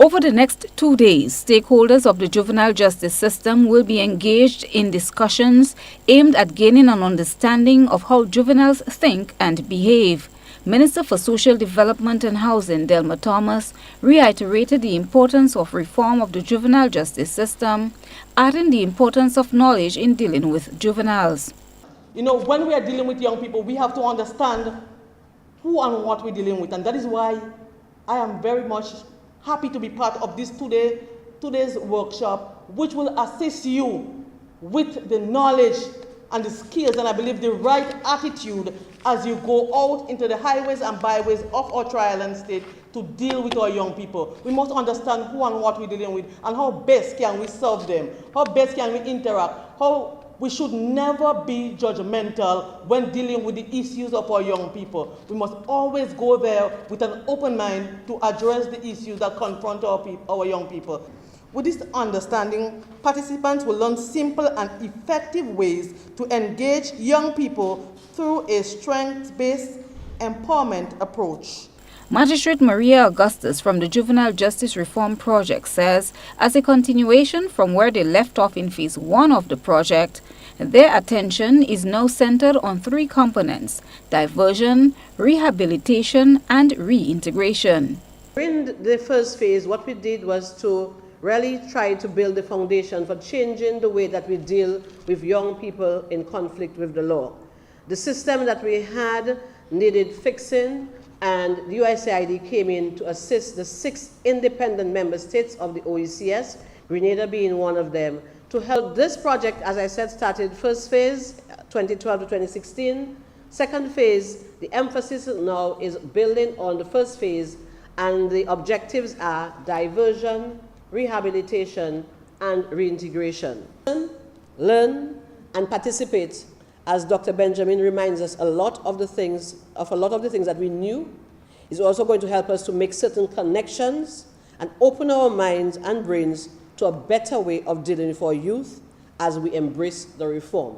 Over the next 2 days, stakeholders of the juvenile justice system will be engaged in discussions aimed at gaining an understanding of how juveniles think and behave. Minister for Social Development and Housing, Delma Thomas, reiterated the importance of reform of the juvenile justice system, adding the importance of knowledge in dealing with juveniles. You know, when we are dealing with young people, we have to understand who and what we're dealing with, and that is why I am very much happy to be part of this today's workshop, which will assist you with the knowledge and the skills, and I believe the right attitude as you go out into the highways and byways of our tri-island state to deal with our young people. We must understand who and what we're dealing with and how best can we serve them, how best can we interact, how we should never be judgmental when dealing with the issues of our young people. We must always go there with an open mind to address the issues that confront our young people. With this understanding, participants will learn simple and effective ways to engage young people through a strengths-based empowerment approach. Magistrate Maria Augustus from the Juvenile Justice Reform Project says, as a continuation from where they left off in Phase 1 of the project, their attention is now centered on 3 components: diversion, rehabilitation, and reintegration. In the first phase, what we did was to really try to build the foundation for changing the way that we deal with young people in conflict with the law. The system that we had needed fixing, and the USAID came in to assist the 6 independent member states of the OECS, Grenada being one of them, to help. This project, as I said, started first phase, 2012 to 2016. Second phase, the emphasis now is building on the first phase, and the objectives are diversion, rehabilitation, and reintegration. Learn and participate, as Dr. Benjamin reminds us, a lot of the things that we knew, is also going to help us to make certain connections and open our minds and brains to a better way of dealing with our youth as we embrace the reform.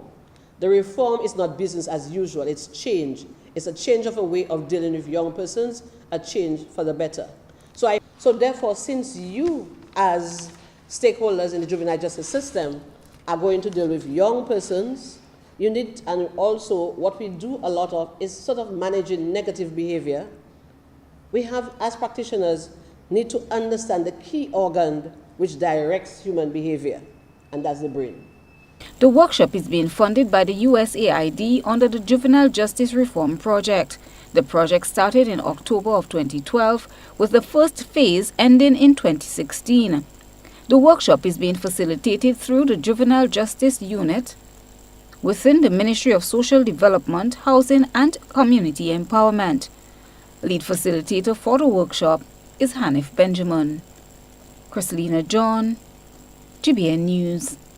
The reform is not business as usual, it's change. It's a change of a way of dealing with young persons, a change for the better. So therefore, since you as stakeholders in the juvenile justice system are going to deal with young persons, you need, and also what we do a lot of is sort of managing negative behavior. We have, as practitioners, need to understand the key organ which directs human behavior, and that's the brain. The workshop is being funded by the USAID under the Juvenile Justice Reform Project. The project started in October of 2012, with the first phase ending in 2016. The workshop is being facilitated through the Juvenile Justice Unit within the Ministry of Social Development, Housing and Community Empowerment. Lead facilitator for the workshop is Hanif Benjamin. Christelina John, GBN News.